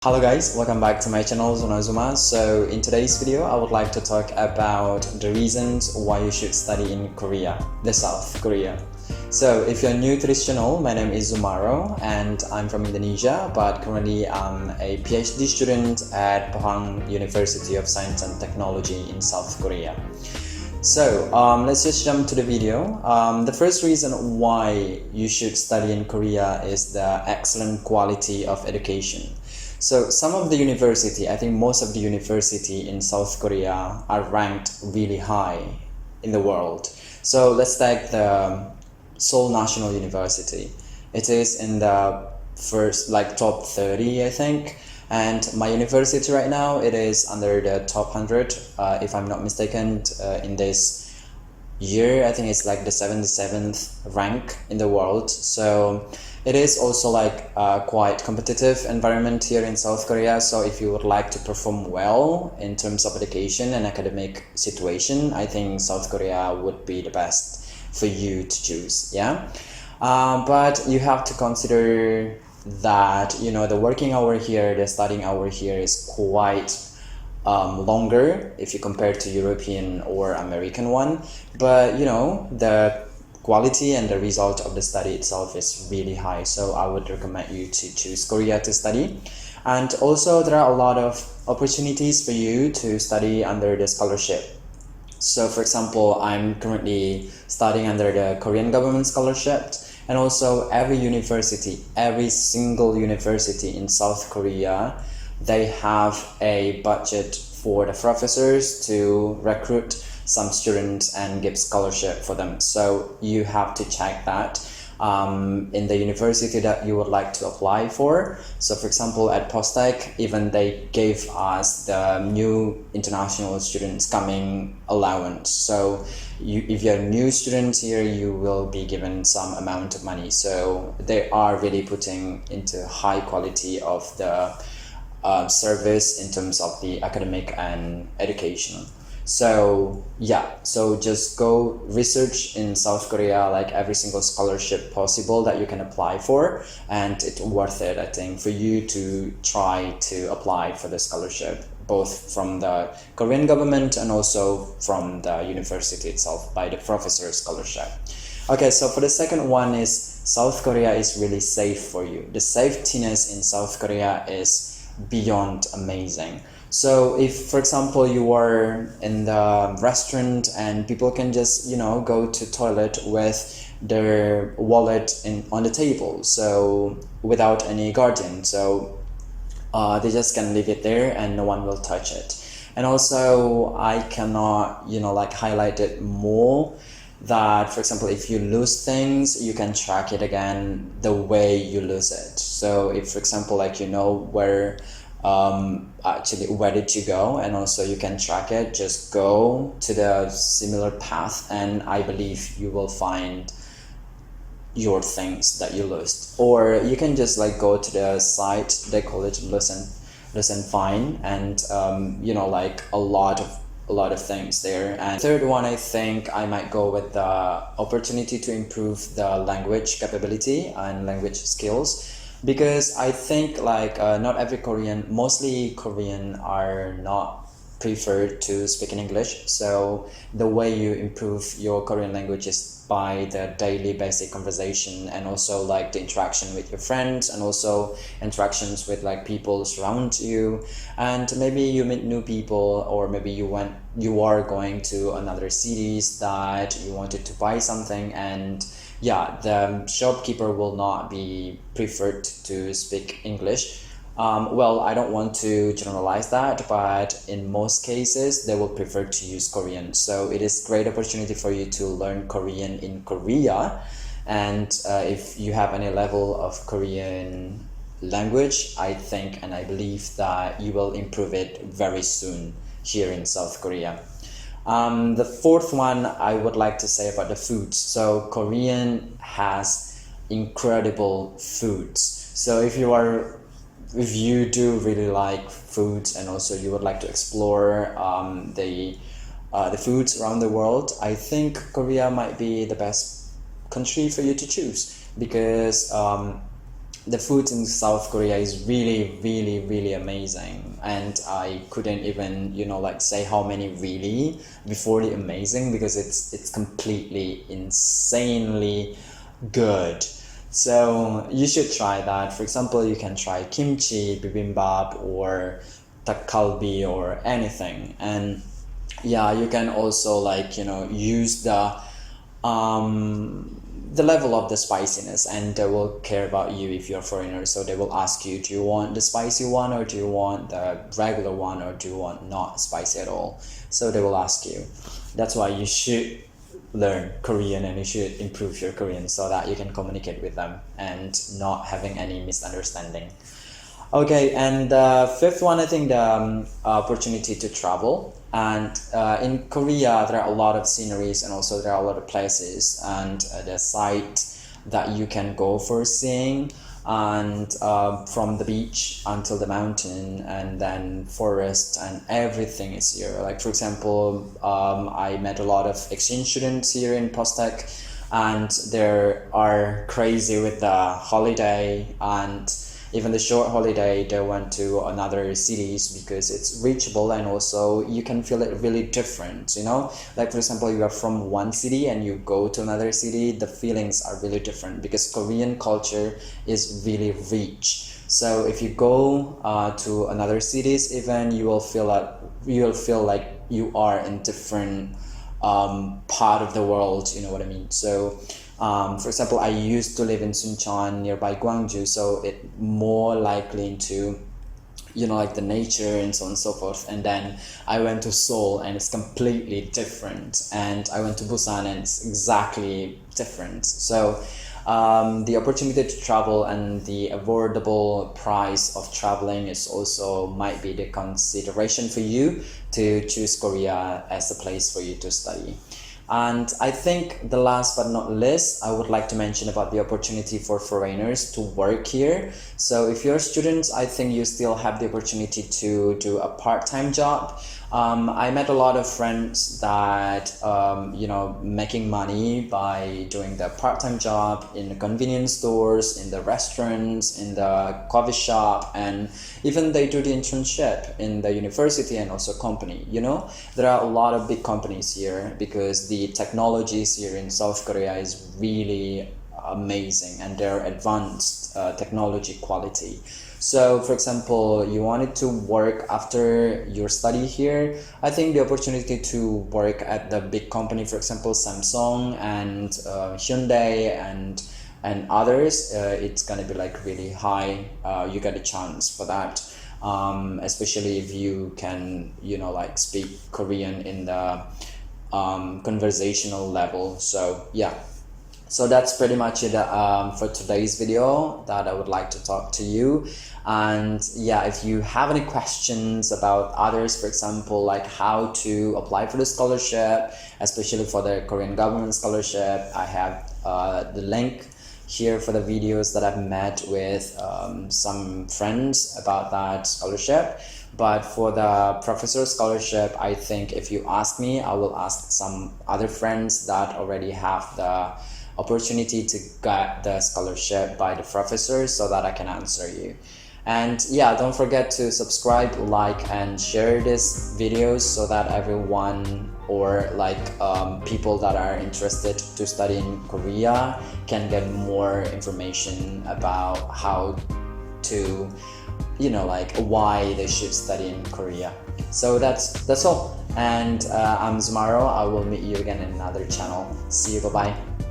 Hello guys, welcome back to my channel Zuma. So in today's video, I would like to talk about the reasons why you should study in Korea, the South Korea. So if you're new to this channel, my name is Zumaro and I'm from Indonesia, but currently I'm a PhD student at Pohang University of Science and Technology in South Korea. So let's just jump to the video. The first reason why you should study in Korea is the excellent quality of education. So some of the university, I think most of the university in South Korea are ranked really high in the world. So let's take the Seoul National University. It is in the first top 30, I think. And my university right now, it is under the top 100, if I'm not mistaken, in this year. I think it's like the 77th rank in the world. So it is also like a quite competitive environment here in South Korea. So if you would like to perform well in terms of education and academic situation, I think South Korea would be the best for you to choose. Yeah, but you have to consider that the working hour here, the studying hour here is quite longer if you compare to European or American one. But the quality and the result of the study itself is really high, so I would recommend you to choose Korea to study. And also there are a lot of opportunities for you to study under the scholarship. So for example, I'm currently studying under the Korean government scholarship, and also every single university in South Korea, they have a budget for the professors to recruit some students and give scholarship for them. So you have to check that in the university that you would like to apply for. So for example, at Postech, even they gave us the new international students coming allowance. So if you're a new student here, you will be given some amount of money. So they are really putting into high quality of the service in terms of the academic and education. So yeah, so just go research in South Korea like every single scholarship possible that you can apply for, and it's worth it, I think, for you to try to apply for the scholarship, both from the Korean government and also from the university itself by the professor scholarship. Okay, so for the second one is South Korea is really safe for you. The safetiness in South Korea is beyond amazing. So if, for example, you are in the restaurant and people can just, go to toilet with their wallet on the table, so without any guardian, so they just can leave it there and no one will touch it. And also I cannot, highlight it more that, for example, if you lose things, you can track it again the way you lose it. So if, for example, where where did you go, and also you can track it, just go to the similar path and I believe you will find your things that you lost. Or you can just go to the site, they call it listen find, and a lot of things there. And third one, I think I might go with the opportunity to improve the language capability and language skills, because I think not every Korean, mostly Korean are not preferred to speak in English. So the way you improve your Korean language is by the daily basic conversation, and also the interaction with your friends, and also interactions with people around you. And maybe you meet new people, or maybe you are going to another cities that you wanted to buy something, and yeah, the shopkeeper will not be preferred to speak English. Well, I don't want to generalize that, but in most cases, they will prefer to use Korean. So it is great opportunity for you to learn Korean in Korea. And if you have any level of Korean language, I think and I believe that you will improve it very soon here in South Korea. The fourth one I would like to say about the foods. So Korean has incredible foods. So if you do really like foods, and also you would like to explore the foods around the world, I think Korea might be the best country for you to choose, because the food in South Korea is really, really, really amazing, and I couldn't even, you know, like say how many really before the amazing, because it's completely insanely good. So you should try that. For example, you can try kimchi, bibimbap, or takkalbi, or anything. And yeah, you can also, like, you know, use the level of the spiciness, and they will care about you if you're a foreigner. So they will ask you, do you want the spicy one, or do you want the regular one, or do you want not spicy at all? So they will ask you. That's why you should learn Korean, and you should improve your Korean so that you can communicate with them and not having any misunderstanding. Okay, and the fifth one, I think the opportunity to travel. And in Korea, there are a lot of sceneries, and also there are a lot of places and the site that you can go for seeing. And from the beach until the mountain, and then forest, and everything is here. Like, for example, I met a lot of exchange students here in Postec, and they are crazy with the holiday, and even the short holiday they went to another cities because it's reachable, and also you can feel it really different, you know. Like, for example, you are from one city and you go to another city, the feelings are really different because Korean culture is really rich. So if you go to another cities, even you will feel like you are in different part of the world, you know what I mean. So for example, I used to live in Suncheon nearby Gwangju, so it more likely into, you know, like the nature and so on and so forth. And then I went to Seoul and it's completely different, and I went to Busan and it's exactly different. So the opportunity to travel and the affordable price of traveling is also might be the consideration for you to choose Korea as a place for you to study. And I think the last but not least, I would like to mention about the opportunity for foreigners to work here. So if you're students, I think you still have the opportunity to do a part-time job. I met a lot of friends that, you know, making money by doing the part-time job in the convenience stores, in the restaurants, in the coffee shop, and even they do the internship in the university and also company, you know. There are a lot of big companies here because the technologies here in South Korea is really amazing, and they're advanced technology quality. So for example, you wanted to work after your study here, I think the opportunity to work at the big company, for example Samsung and Hyundai and others, it's gonna be like really high. You get a chance for that, especially if you can, you know, like speak Korean in the conversational level. So yeah, so that's pretty much it for today's video that I would like to talk to you. And yeah, if you have any questions about others, for example, like how to apply for the scholarship, especially for the Korean government scholarship, I have the link here for the videos that I've met with some friends about that scholarship. But for the professor scholarship, I think if you ask me, I will ask some other friends that already have the opportunity to get the scholarship by the professor so that I can answer you. And yeah, don't forget to subscribe, like, and share these videos so that everyone, or like people that are interested to study in Korea, can get more information about how to, you know, like why they should study in Korea. So that's all. And I'm Zumaro. I will meet you again in another channel. See you. Bye bye.